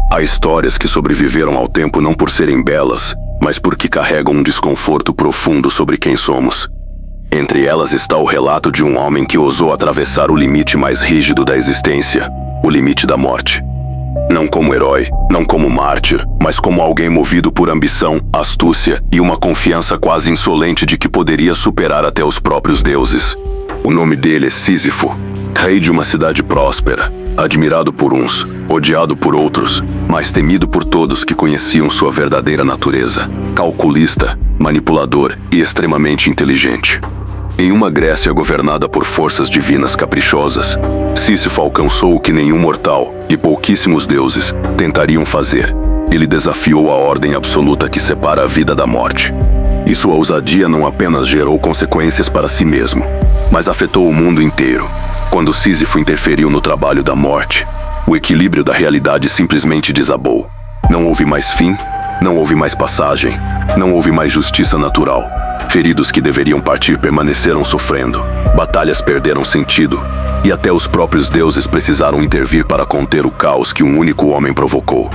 Há histórias que sobreviveram ao tempo não por serem belas, mas porque carregam um desconforto profundo sobre quem somos. Entre elas está o relato de um homem que ousou atravessar o limite mais rígido da existência, o limite da morte. Não como herói, não como mártir, mas como alguém movido por ambição, astúcia e uma confiança quase insolente de que poderia superar até os próprios deuses. O nome dele é Sísifo, rei de uma cidade próspera, admirado por uns, odiado por outros, mas temido por todos que conheciam sua verdadeira natureza, calculista, manipulador e extremamente inteligente. Em uma Grécia governada por forças divinas caprichosas, Sísifo alcançou o que nenhum mortal e pouquíssimos deuses tentariam fazer. Ele desafiou a ordem absoluta que separa a vida da morte. E sua ousadia não apenas gerou consequências para si mesmo, mas afetou o mundo inteiro. Quando Sísifo interferiu no trabalho da morte, o equilíbrio da realidade simplesmente desabou. Não houve mais fim, não houve mais passagem, não houve mais justiça natural. Feridos que deveriam partir permaneceram sofrendo, batalhas perderam sentido, e até os próprios deuses precisaram intervir para conter o caos que um único homem provocou.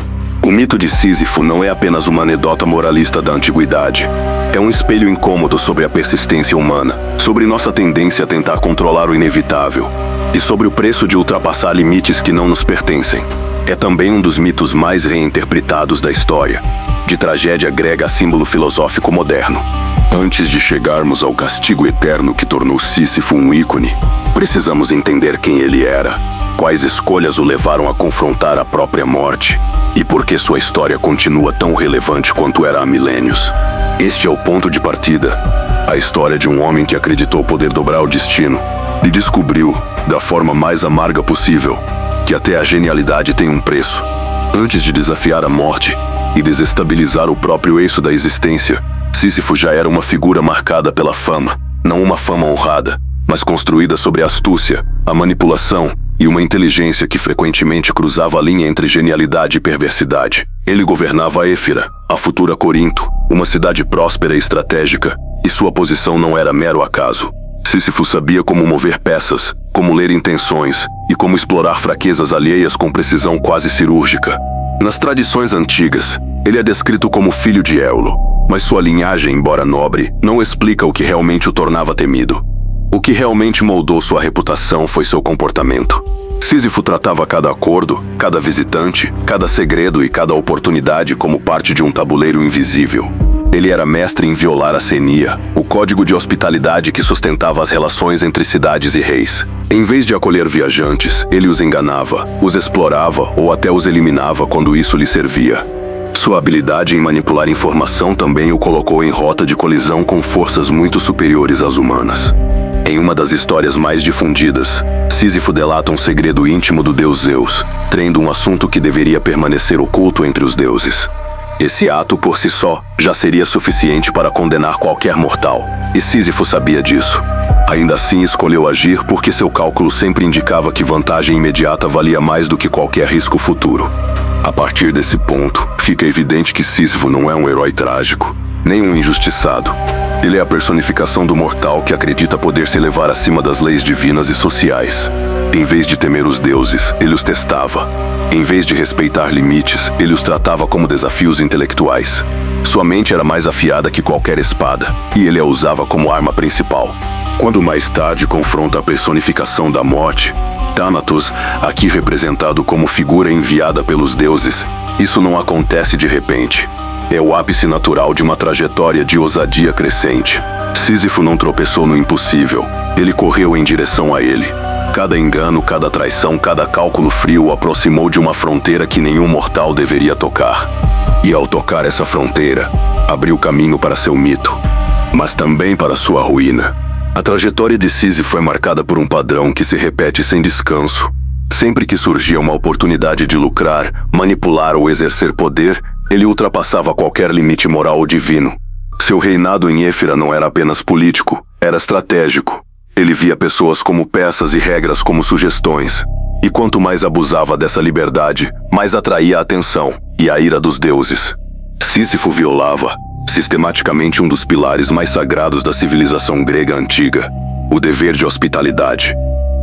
O mito de Sísifo não é apenas uma anedota moralista da antiguidade. É um espelho incômodo sobre a persistência humana, sobre nossa tendência a tentar controlar o inevitável, e sobre o preço de ultrapassar limites que não nos pertencem. É também um dos mitos mais reinterpretados da história, de tragédia grega a símbolo filosófico moderno. Antes de chegarmos ao castigo eterno que tornou Sísifo um ícone, precisamos entender quem ele era, quais escolhas o levaram a confrontar a própria morte, e por que sua história continua tão relevante quanto era há milênios. Este é o ponto de partida, a história de um homem que acreditou poder dobrar o destino, e descobriu, da forma mais amarga possível, que até a genialidade tem um preço. Antes de desafiar a morte e desestabilizar o próprio eixo da existência, Sísifo já era uma figura marcada pela fama, não uma fama honrada, mas construída sobre a astúcia, a manipulação e uma inteligência que frequentemente cruzava a linha entre genialidade e perversidade. Ele governava Éfira, a futura Corinto, uma cidade próspera e estratégica, e sua posição não era mero acaso. Sísifo sabia como mover peças, como ler intenções e como explorar fraquezas alheias com precisão quase cirúrgica. Nas tradições antigas, ele é descrito como filho de Éolo, mas sua linhagem, embora nobre, não explica o que realmente o tornava temido. O que realmente moldou sua reputação foi seu comportamento. Sísifo tratava cada acordo, cada visitante, cada segredo e cada oportunidade como parte de um tabuleiro invisível. Ele era mestre em violar a senia, o código de hospitalidade que sustentava as relações entre cidades e reis. Em vez de acolher viajantes, ele os enganava, os explorava ou até os eliminava quando isso lhe servia. Sua habilidade em manipular informação também o colocou em rota de colisão com forças muito superiores às humanas. Em uma das histórias mais difundidas, Sísifo delata um segredo íntimo do deus Zeus, traindo um assunto que deveria permanecer oculto entre os deuses. Esse ato, por si só, já seria suficiente para condenar qualquer mortal, e Sísifo sabia disso. Ainda assim, escolheu agir porque seu cálculo sempre indicava que vantagem imediata valia mais do que qualquer risco futuro. A partir desse ponto, fica evidente que Sísifo não é um herói trágico, nem um injustiçado. Ele é a personificação do mortal que acredita poder se elevar acima das leis divinas e sociais. Em vez de temer os deuses, ele os testava. Em vez de respeitar limites, ele os tratava como desafios intelectuais. Sua mente era mais afiada que qualquer espada, e ele a usava como arma principal. Quando mais tarde confronta a personificação da morte, Thanatos, aqui representado como figura enviada pelos deuses, isso não acontece de repente. É o ápice natural de uma trajetória de ousadia crescente. Sísifo não tropeçou no impossível, ele correu em direção a ele. Cada engano, cada traição, cada cálculo frio o aproximou de uma fronteira que nenhum mortal deveria tocar. E ao tocar essa fronteira, abriu caminho para seu mito, mas também para sua ruína. A trajetória de Sísifo é marcada por um padrão que se repete sem descanso. Sempre que surgia uma oportunidade de lucrar, manipular ou exercer poder, ele ultrapassava qualquer limite moral ou divino. Seu reinado em Éfira não era apenas político, era estratégico. Ele via pessoas como peças e regras como sugestões. E quanto mais abusava dessa liberdade, mais atraía a atenção e a ira dos deuses. Sísifo violava, sistematicamente, um dos pilares mais sagrados da civilização grega antiga, o dever de hospitalidade.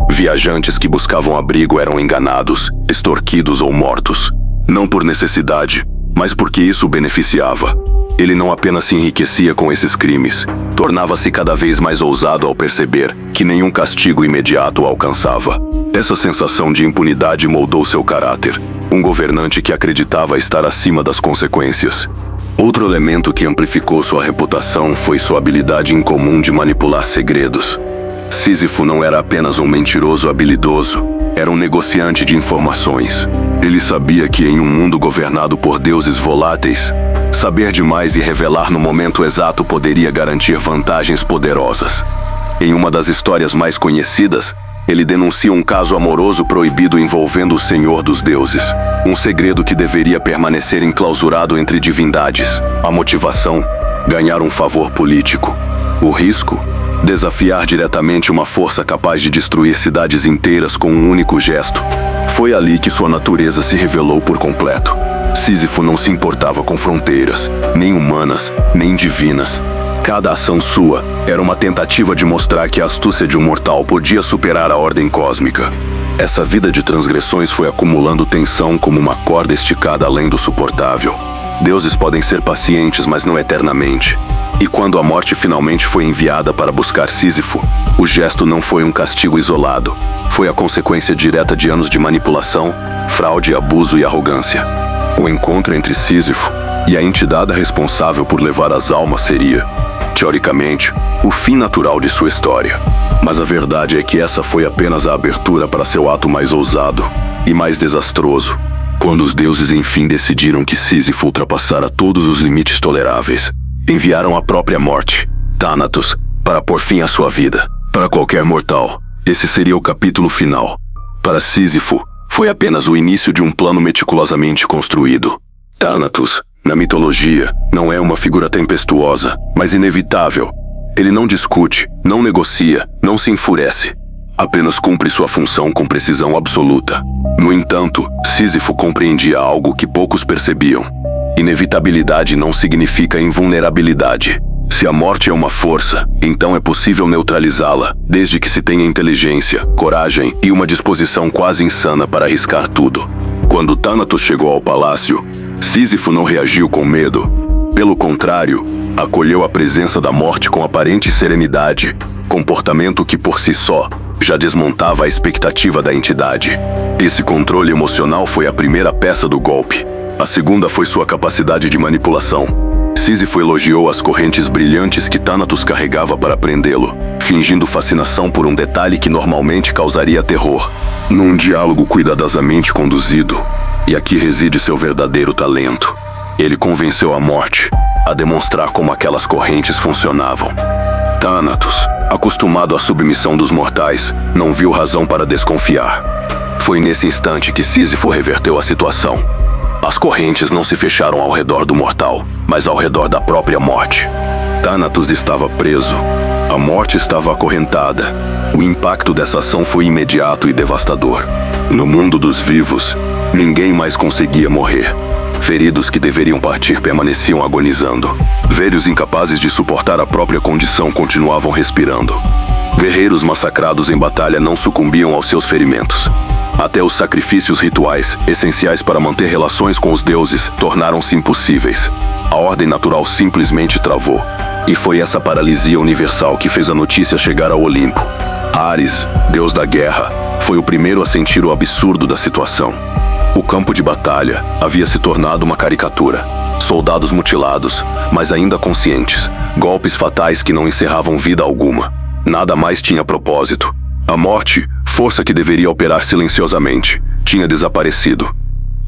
Viajantes que buscavam abrigo eram enganados, extorquidos ou mortos. Não por necessidade, mas porque isso o beneficiava. Ele não apenas se enriquecia com esses crimes, tornava-se cada vez mais ousado ao perceber que nenhum castigo imediato o alcançava. Essa sensação de impunidade moldou seu caráter, um governante que acreditava estar acima das consequências. Outro elemento que amplificou sua reputação foi sua habilidade incomum de manipular segredos. Sísifo não era apenas um mentiroso habilidoso, era um negociante de informações. Ele sabia que em um mundo governado por deuses voláteis, saber demais e revelar no momento exato poderia garantir vantagens poderosas. Em uma das histórias mais conhecidas, ele denuncia um caso amoroso proibido envolvendo o Senhor dos Deuses. Um segredo que deveria permanecer enclausurado entre divindades. A motivação: ganhar um favor político. O risco: desafiar diretamente uma força capaz de destruir cidades inteiras com um único gesto. Foi ali que sua natureza se revelou por completo. Sísifo não se importava com fronteiras, nem humanas, nem divinas. Cada ação sua era uma tentativa de mostrar que a astúcia de um mortal podia superar a ordem cósmica. Essa vida de transgressões foi acumulando tensão como uma corda esticada além do suportável. Deuses podem ser pacientes, mas não eternamente. E quando a morte finalmente foi enviada para buscar Sísifo, o gesto não foi um castigo isolado. Foi a consequência direta de anos de manipulação, fraude, abuso e arrogância. O encontro entre Sísifo e a entidade responsável por levar as almas seria, teoricamente, o fim natural de sua história. Mas a verdade é que essa foi apenas a abertura para seu ato mais ousado e mais desastroso. Quando os deuses enfim decidiram que Sísifo ultrapassara todos os limites toleráveis, enviaram a própria morte, Thanatos, para pôr fim à sua vida. Para qualquer mortal, esse seria o capítulo final. Para Sísifo, foi apenas o início de um plano meticulosamente construído. Thanatos, na mitologia, não é uma figura tempestuosa, mas inevitável. Ele não discute, não negocia, não se enfurece. Apenas cumpre sua função com precisão absoluta. No entanto, Sísifo compreendia algo que poucos percebiam. Inevitabilidade não significa invulnerabilidade. Se a morte é uma força, então é possível neutralizá-la, desde que se tenha inteligência, coragem e uma disposição quase insana para arriscar tudo. Quando Thanatos chegou ao palácio, Sísifo não reagiu com medo. Pelo contrário, acolheu a presença da morte com aparente serenidade, comportamento que por si só já desmontava a expectativa da entidade. Esse controle emocional foi a primeira peça do golpe. A segunda foi sua capacidade de manipulação. Sísifo elogiou as correntes brilhantes que Thanatos carregava para prendê-lo, fingindo fascinação por um detalhe que normalmente causaria terror. Num diálogo cuidadosamente conduzido, e aqui reside seu verdadeiro talento, ele convenceu a morte a demonstrar como aquelas correntes funcionavam. Thanatos, acostumado à submissão dos mortais, não viu razão para desconfiar. Foi nesse instante que Sísifo reverteu a situação. As correntes não se fecharam ao redor do mortal, mas ao redor da própria morte. Thanatos estava preso. A morte estava acorrentada. O impacto dessa ação foi imediato e devastador. No mundo dos vivos, ninguém mais conseguia morrer. Feridos que deveriam partir permaneciam agonizando. Velhos incapazes de suportar a própria condição continuavam respirando. Guerreiros massacrados em batalha não sucumbiam aos seus ferimentos. Até os sacrifícios rituais, essenciais para manter relações com os deuses, tornaram-se impossíveis. A ordem natural simplesmente travou. E foi essa paralisia universal que fez a notícia chegar ao Olimpo. Ares, deus da guerra, foi o primeiro a sentir o absurdo da situação. O campo de batalha havia se tornado uma caricatura. Soldados mutilados, mas ainda conscientes. Golpes fatais que não encerravam vida alguma. Nada mais tinha propósito. A morte, força que deveria operar silenciosamente, tinha desaparecido.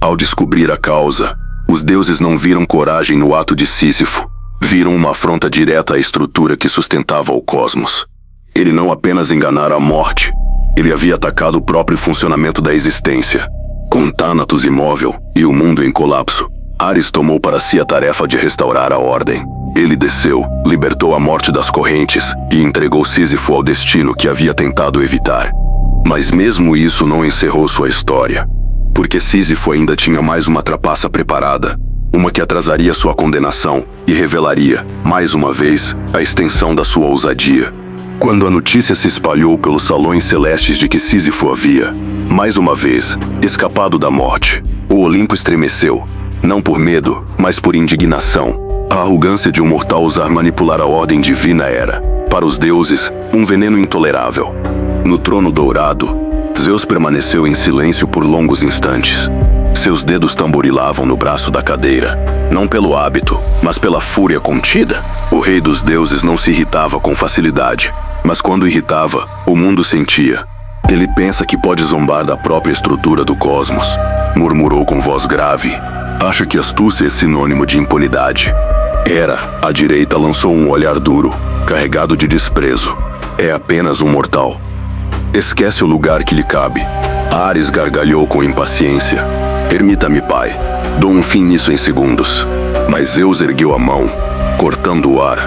Ao descobrir a causa, os deuses não viram coragem no ato de Sísifo. Viram uma afronta direta à estrutura que sustentava o cosmos. Ele não apenas enganara a morte, ele havia atacado o próprio funcionamento da existência. Com Thanatos imóvel e o mundo em colapso, Ares tomou para si a tarefa de restaurar a ordem. Ele desceu, libertou a morte das correntes e entregou Sísifo ao destino que havia tentado evitar. Mas mesmo isso não encerrou sua história, porque Sísifo ainda tinha mais uma trapaça preparada, uma que atrasaria sua condenação e revelaria, mais uma vez, a extensão da sua ousadia. Quando a notícia se espalhou pelos salões celestes de que Sísifo havia, mais uma vez, escapado da morte, O Olimpo estremeceu, não por medo, mas por indignação. A arrogância de um mortal ousar manipular a ordem divina era, para os deuses, um veneno intolerável. No trono dourado, Zeus permaneceu em silêncio por longos instantes. Seus dedos tamborilavam no braço da cadeira, não pelo hábito, mas pela fúria contida. O rei dos deuses não se irritava com facilidade, mas quando irritava, o mundo sentia. Ele pensa que pode zombar da própria estrutura do cosmos, murmurou com voz grave. Acha que astúcia é sinônimo de impunidade. Hera, à direita, lançou um olhar duro, carregado de desprezo. É apenas um mortal. Esquece o lugar que lhe cabe. Ares gargalhou com impaciência. Permita-me, pai. Dou um fim nisso em segundos. Mas Zeus ergueu a mão, cortando o ar.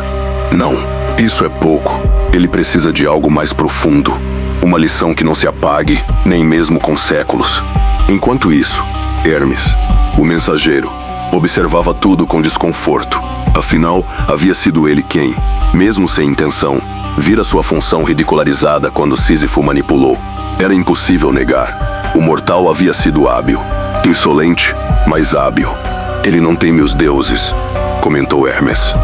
Não, isso é pouco. Ele precisa de algo mais profundo. Uma lição que não se apague, nem mesmo com séculos. Enquanto isso, Hermes, o mensageiro, observava tudo com desconforto. Afinal, havia sido ele quem, mesmo sem intenção, vira sua função ridicularizada quando Sísifo manipulou. Era impossível negar. O mortal havia sido hábil. Insolente, mas hábil. Ele não teme os deuses, comentou Hermes.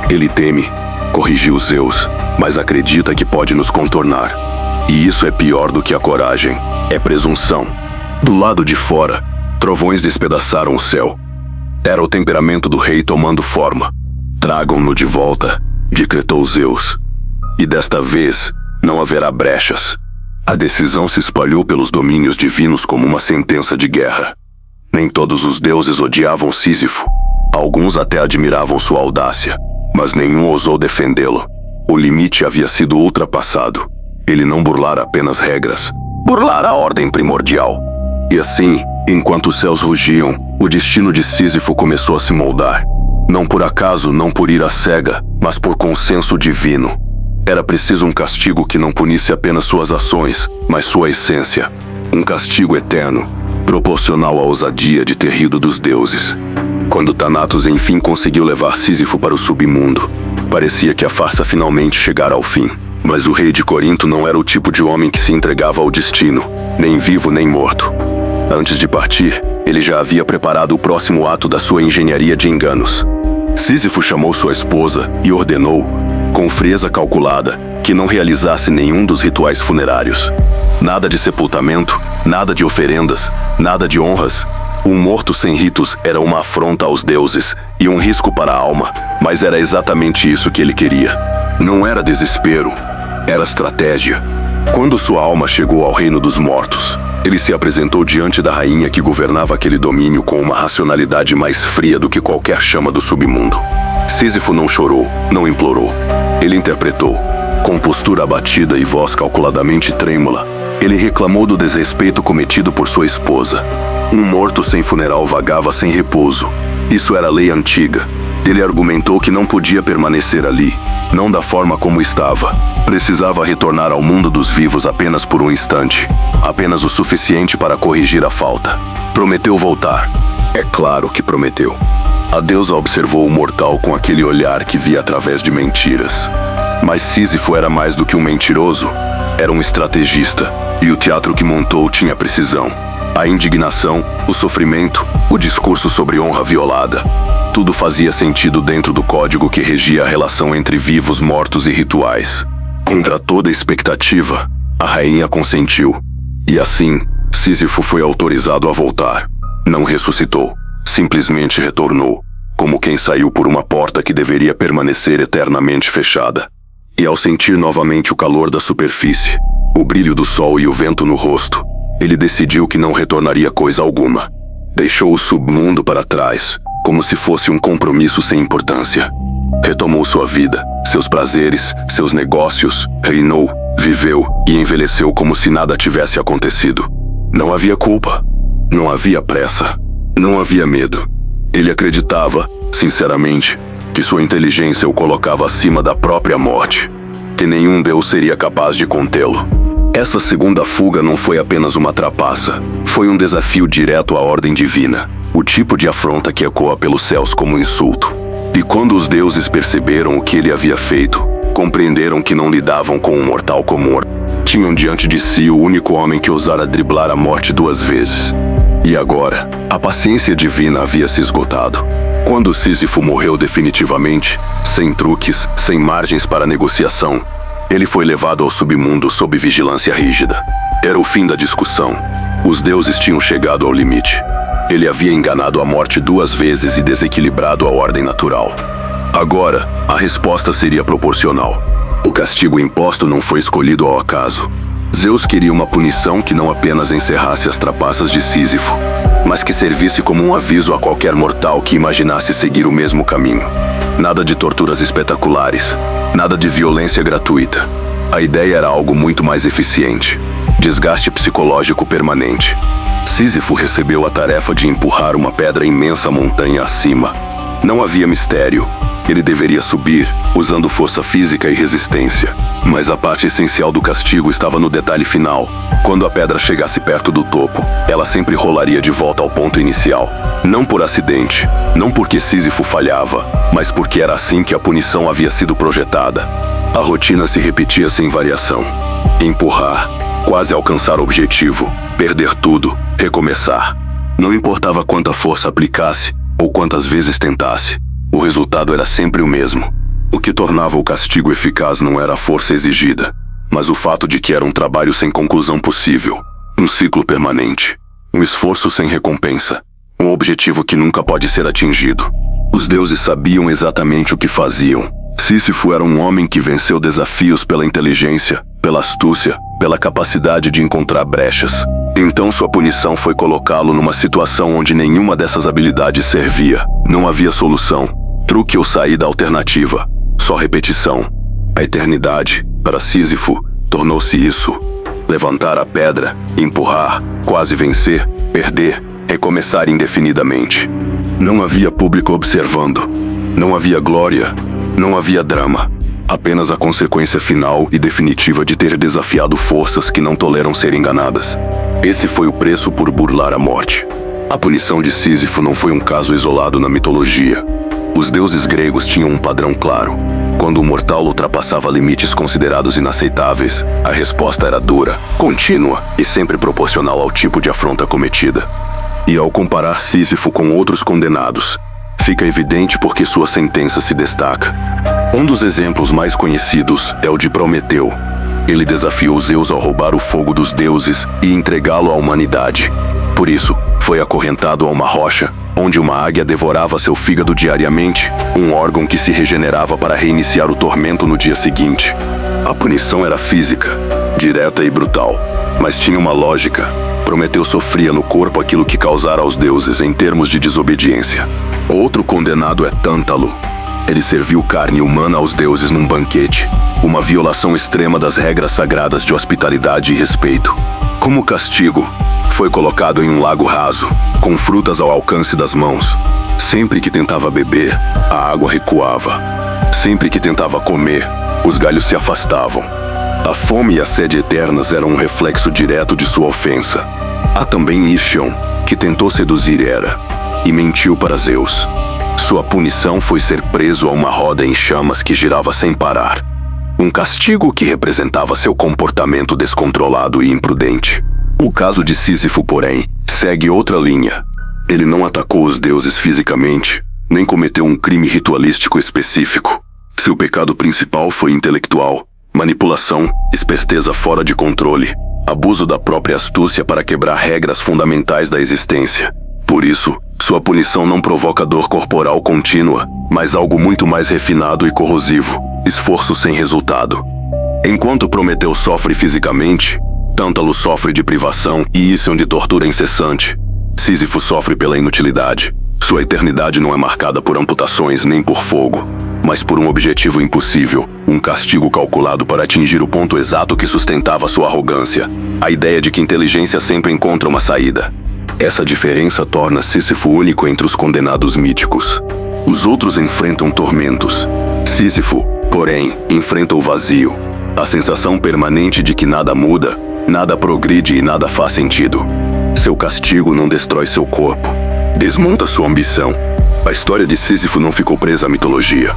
Ele teme, corrigiu Zeus, mas acredita que pode nos contornar. E isso é pior do que a coragem. É presunção. Do lado de fora, trovões despedaçaram o céu. Era o temperamento do rei tomando forma. Tragam-no de volta, decretou Zeus. E desta vez, não haverá brechas. A decisão se espalhou pelos domínios divinos como uma sentença de guerra. Nem todos os deuses odiavam Sísifo. Alguns até admiravam sua audácia, mas nenhum ousou defendê-lo. O limite havia sido ultrapassado. Ele não burlara apenas regras, burlara a ordem primordial. E assim, enquanto os céus rugiam, o destino de Sísifo começou a se moldar. Não por acaso, não por ira cega, mas por consenso divino. Era preciso um castigo que não punisse apenas suas ações, mas sua essência. Um castigo eterno, proporcional à ousadia de ter rido dos deuses. Quando Thanatos enfim conseguiu levar Sísifo para o submundo, parecia que a farsa finalmente chegara ao fim. Mas o rei de Corinto não era o tipo de homem que se entregava ao destino, nem vivo nem morto. Antes de partir, ele já havia preparado o próximo ato da sua engenharia de enganos. Sísifo chamou sua esposa e ordenou, com frieza calculada, que não realizasse nenhum dos rituais funerários. Nada de sepultamento, nada de oferendas, nada de honras. Um morto sem ritos era uma afronta aos deuses e um risco para a alma, mas era exatamente isso que ele queria. Não era desespero, era estratégia. Quando sua alma chegou ao reino dos mortos, ele se apresentou diante da rainha que governava aquele domínio com uma racionalidade mais fria do que qualquer chama do submundo. Sísifo não chorou, não implorou. Ele interpretou. Com postura abatida e voz calculadamente trêmula, ele reclamou do desrespeito cometido por sua esposa. Um morto sem funeral vagava sem repouso. Isso era lei antiga. Ele argumentou que não podia permanecer ali, não da forma como estava. Precisava retornar ao mundo dos vivos apenas por um instante, apenas o suficiente para corrigir a falta. Prometeu voltar. É claro que prometeu. A deusa observou o mortal com aquele olhar que via através de mentiras. Mas Sísifo era mais do que um mentiroso. Era um estrategista, e o teatro que montou tinha precisão. A indignação, o sofrimento, o discurso sobre honra violada. Tudo fazia sentido dentro do código que regia a relação entre vivos, mortos e rituais. Contra toda expectativa, a rainha consentiu. E assim, Sísifo foi autorizado a voltar. Não ressuscitou, simplesmente retornou, como quem saiu por uma porta que deveria permanecer eternamente fechada. E ao sentir novamente o calor da superfície, o brilho do sol e o vento no rosto, ele decidiu que não retornaria coisa alguma. Deixou o submundo para trás, como se fosse um compromisso sem importância. Retomou sua vida, seus prazeres, seus negócios, reinou, viveu e envelheceu como se nada tivesse acontecido. Não havia culpa, não havia pressa, não havia medo. Ele acreditava, sinceramente, que sua inteligência o colocava acima da própria morte, que nenhum deus seria capaz de contê-lo. Essa segunda fuga não foi apenas uma trapaça, foi um desafio direto à ordem divina, o tipo de afronta que ecoa pelos céus como insulto. E quando os deuses perceberam o que ele havia feito, compreenderam que não lidavam com um mortal comum. Tinham diante de si o único homem que ousara driblar a morte 2 vezes. E agora, a paciência divina havia se esgotado. Quando Sísifo morreu definitivamente, sem truques, sem margens para negociação, ele foi levado ao submundo sob vigilância rígida. Era o fim da discussão. Os deuses tinham chegado ao limite. Ele havia enganado a morte 2 vezes e desequilibrado a ordem natural. Agora, a resposta seria proporcional. O castigo imposto não foi escolhido ao acaso. Zeus queria uma punição que não apenas encerrasse as trapaças de Sísifo, mas que servisse como um aviso a qualquer mortal que imaginasse seguir o mesmo caminho. Nada de torturas espetaculares, nada de violência gratuita. A ideia era algo muito mais eficiente: desgaste psicológico permanente. Sísifo recebeu a tarefa de empurrar uma pedra imensa montanha acima. Não havia mistério. Ele deveria subir, usando força física e resistência. Mas a parte essencial do castigo estava no detalhe final. Quando a pedra chegasse perto do topo, ela sempre rolaria de volta ao ponto inicial. Não por acidente, não porque Sísifo falhava, mas porque era assim que a punição havia sido projetada. A rotina se repetia sem variação. Empurrar, quase alcançar o objetivo, perder tudo, recomeçar. Não importava quanta força aplicasse ou quantas vezes tentasse. O resultado era sempre o mesmo. O que tornava o castigo eficaz não era a força exigida, mas o fato de que era um trabalho sem conclusão possível, um ciclo permanente, um esforço sem recompensa, um objetivo que nunca pode ser atingido. Os deuses sabiam exatamente o que faziam. Sísifo era um homem que venceu desafios pela inteligência, pela astúcia, pela capacidade de encontrar brechas. Então sua punição foi colocá-lo numa situação onde nenhuma dessas habilidades servia. Não havia solução, truque ou saída alternativa, só repetição. A eternidade, para Sísifo, tornou-se isso: levantar a pedra, empurrar, quase vencer, perder, recomeçar indefinidamente. Não havia público observando, não havia glória, não havia drama. Apenas a consequência final e definitiva de ter desafiado forças que não toleram ser enganadas. Esse foi o preço por burlar a morte. A punição de Sísifo não foi um caso isolado na mitologia. Os deuses gregos tinham um padrão claro. Quando o mortal ultrapassava limites considerados inaceitáveis, a resposta era dura, contínua e sempre proporcional ao tipo de afronta cometida. E ao comparar Sísifo com outros condenados, fica evidente porque sua sentença se destaca. Um dos exemplos mais conhecidos é o de Prometeu. Ele desafiou Zeus ao roubar o fogo dos deuses e entregá-lo à humanidade. Por isso, foi acorrentado a uma rocha, onde uma águia devorava seu fígado diariamente, um órgão que se regenerava para reiniciar o tormento no dia seguinte. A punição era física, direta e brutal, mas tinha uma lógica. Prometeu sofria no corpo aquilo que causara aos deuses em termos de desobediência. Outro condenado é Tântalo. Ele serviu carne humana aos deuses num banquete, uma violação extrema das regras sagradas de hospitalidade e respeito. Como castigo, foi colocado em um lago raso, com frutas ao alcance das mãos. Sempre que tentava beber, a água recuava. Sempre que tentava comer, os galhos se afastavam. A fome e a sede eternas eram um reflexo direto de sua ofensa. Há também Ishion, que tentou seduzir Hera e mentiu para Zeus. Sua punição foi ser preso a uma roda em chamas que girava sem parar. Um castigo que representava seu comportamento descontrolado e imprudente. O caso de Sísifo, porém, segue outra linha. Ele não atacou os deuses fisicamente, nem cometeu um crime ritualístico específico. Seu pecado principal foi intelectual: manipulação, esperteza fora de controle, abuso da própria astúcia para quebrar regras fundamentais da existência. Por isso, sua punição não provoca dor corporal contínua, mas algo muito mais refinado e corrosivo: esforço sem resultado. Enquanto Prometeu sofre fisicamente, Tântalo sofre de privação e Ísion de tortura incessante. Sísifo sofre pela inutilidade. Sua eternidade não é marcada por amputações nem por fogo, mas por um objetivo impossível, um castigo calculado para atingir o ponto exato que sustentava sua arrogância, a ideia de que inteligência sempre encontra uma saída. Essa diferença torna Sísifo único entre os condenados míticos. Os outros enfrentam tormentos. Sísifo, porém, enfrenta o vazio, a sensação permanente de que nada muda, nada progride e nada faz sentido. Seu castigo não destrói seu corpo, desmonta sua ambição. A história de Sísifo não ficou presa à mitologia.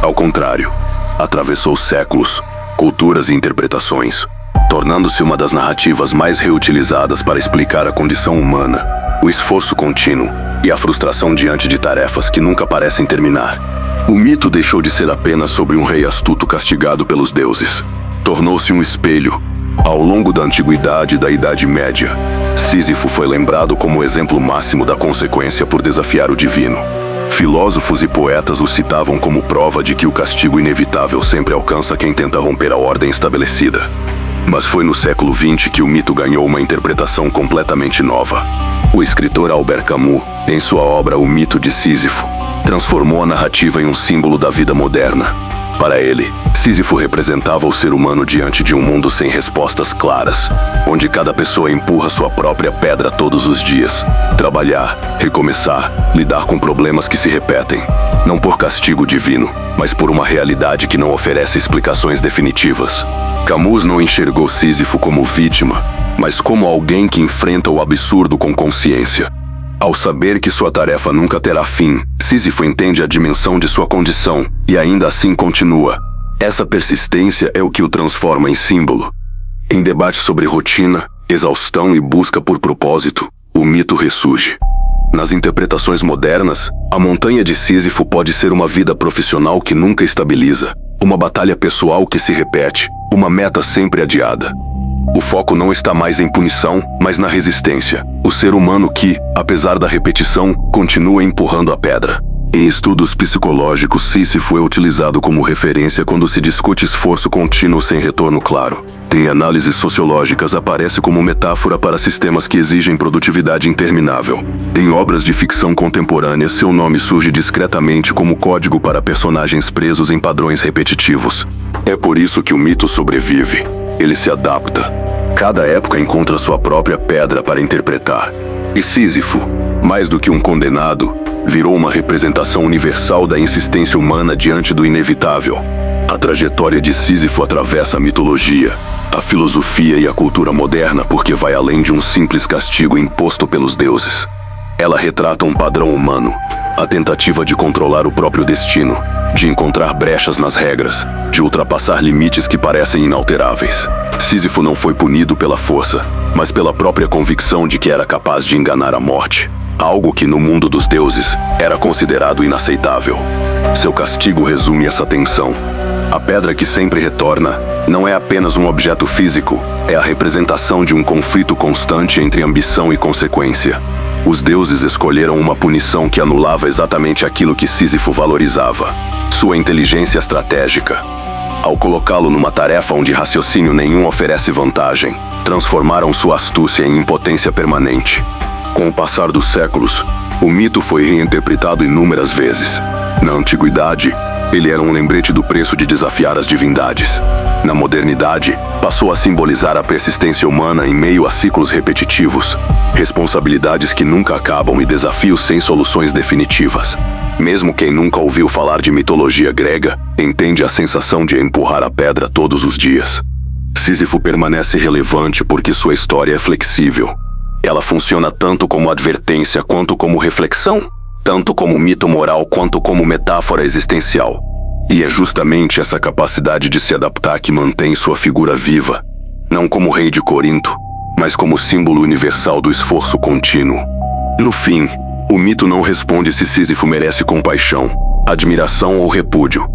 Ao contrário, atravessou séculos, culturas e interpretações, tornando-se uma das narrativas mais reutilizadas para explicar a condição humana. o esforço contínuo e a frustração diante de tarefas que nunca parecem terminar. O mito deixou de ser apenas sobre um rei astuto castigado pelos deuses. Tornou-se um espelho. Ao longo da Antiguidade e da Idade Média, Sísifo foi lembrado como o exemplo máximo da consequência por desafiar o divino. Filósofos e poetas o citavam como prova de que o castigo inevitável sempre alcança quem tenta romper a ordem estabelecida. Mas foi no século XX que o mito ganhou uma interpretação completamente nova. O escritor Albert Camus, em sua obra O Mito de Sísifo, transformou a narrativa em um símbolo da vida moderna. Para ele, Sísifo representava o ser humano diante de um mundo sem respostas claras, onde cada pessoa empurra sua própria pedra todos os dias. Trabalhar, recomeçar, lidar com problemas que se repetem. Não por castigo divino, mas por uma realidade que não oferece explicações definitivas. Camus não enxergou Sísifo como vítima, mas como alguém que enfrenta o absurdo com consciência. Ao saber que sua tarefa nunca terá fim, Sísifo entende a dimensão de sua condição e ainda assim continua. Essa persistência é o que o transforma em símbolo. Em debate sobre rotina, exaustão e busca por propósito, o mito ressurge. Nas interpretações modernas, a montanha de Sísifo pode ser uma vida profissional que nunca estabiliza, uma batalha pessoal que se repete, uma meta sempre adiada. O foco não está mais em punição, mas na resistência. O ser humano que, apesar da repetição, continua empurrando a pedra. Em estudos psicológicos, Sísifo é utilizado como referência quando se discute esforço contínuo sem retorno claro. Em análises sociológicas, aparece como metáfora para sistemas que exigem produtividade interminável. Em obras de ficção contemporânea, seu nome surge discretamente como código para personagens presos em padrões repetitivos. É por isso que o mito sobrevive. Ele se adapta. Cada época encontra sua própria pedra para interpretar. E Sísifo, mais do que um condenado, virou uma representação universal da insistência humana diante do inevitável. A trajetória de Sísifo atravessa a mitologia, a filosofia e a cultura moderna porque vai além de um simples castigo imposto pelos deuses. Ela retrata um padrão humano, a tentativa de controlar o próprio destino, de encontrar brechas nas regras, de ultrapassar limites que parecem inalteráveis. Sísifo não foi punido pela força, mas pela própria convicção de que era capaz de enganar a morte, algo que no mundo dos deuses era considerado inaceitável. Seu castigo resume essa tensão. A pedra que sempre retorna não é apenas um objeto físico, é a representação de um conflito constante entre ambição e consequência. Os deuses escolheram uma punição que anulava exatamente aquilo que Sísifo valorizava: sua inteligência estratégica. Ao colocá-lo numa tarefa onde raciocínio nenhum oferece vantagem, transformaram sua astúcia em impotência permanente. Com o passar dos séculos, o mito foi reinterpretado inúmeras vezes. Na antiguidade, ele era um lembrete do preço de desafiar as divindades. Na modernidade, passou a simbolizar a persistência humana em meio a ciclos repetitivos, responsabilidades que nunca acabam e desafios sem soluções definitivas. Mesmo quem nunca ouviu falar de mitologia grega, entende a sensação de empurrar a pedra todos os dias. Sísifo permanece relevante porque sua história é flexível. Ela funciona tanto como advertência quanto como reflexão, tanto como mito moral quanto como metáfora existencial. E é justamente essa capacidade de se adaptar que mantém sua figura viva, não como rei de Corinto, mas como símbolo universal do esforço contínuo. No fim, o mito não responde se Sísifo merece compaixão, admiração ou repúdio.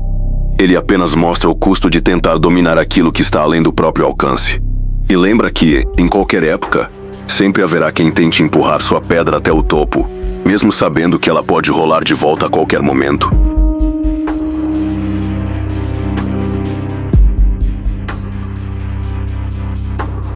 Ele apenas mostra o custo de tentar dominar aquilo que está além do próprio alcance. E lembra que, em qualquer época, sempre haverá quem tente empurrar sua pedra até o topo, mesmo sabendo que ela pode rolar de volta a qualquer momento.